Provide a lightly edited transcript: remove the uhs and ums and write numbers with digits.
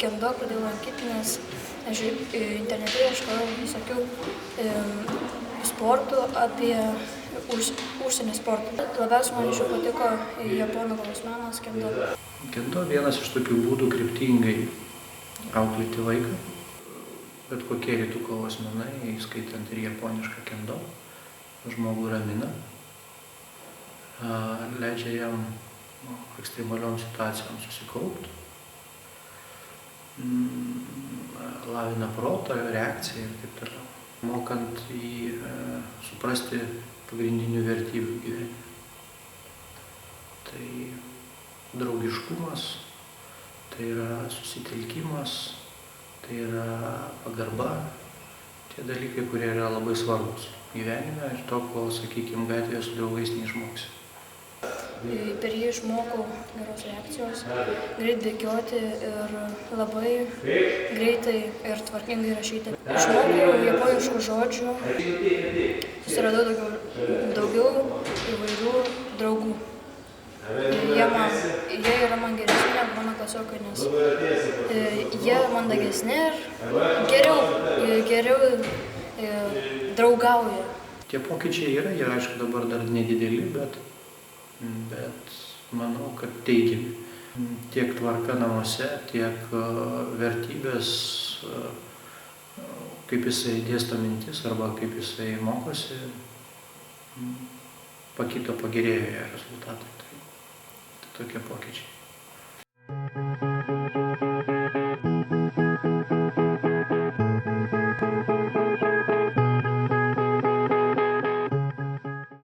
kendo pradėjau lankyti, nes aš internete ieškojau visokių sportų apie užsienio sportą. Labiausiai man iš jų patiko japonų kovos menas kendo. Kendo vienas iš tokių būdų kryptingai auklėti vaiką. Bet kokie rytų kovos menai, įskaitant ir japonišką kendo, žmogų ramina, leidžia jam ekstremaliom situacijom susikaupti, lavina protą, reakciją ir taip toliau, mokant jį suprasti pagrindinių vertybių gyvenime. Tai draugiškumas, tai yra susitelkimas, tai yra pagarba, tie dalykai, kurie yra labai svarbus gyvenime ir to, ko, sakykime, gatvėje su draugais neišmoksi. Per jį išmokau geros reakcijos, greit bėgioti ir labai greitai ir tvarkingai rašyti. Išmokau japoniškų žodžių, susiradau daugiau įvairių draugų. Jie yra man geresni negu mano klasiokai, nes jie mandagesni ir geriau draugauja. Tie pokyčiai yra, jie aišku dabar dar nedideli, bet manau, kad teigiami. Tiek tvarka namuose, tiek vertybės, kaip jisai dėsto mintis arba kaip jisai mokosi, pakito, pagerėjo rezultatai. Tai tokie pokyčiai.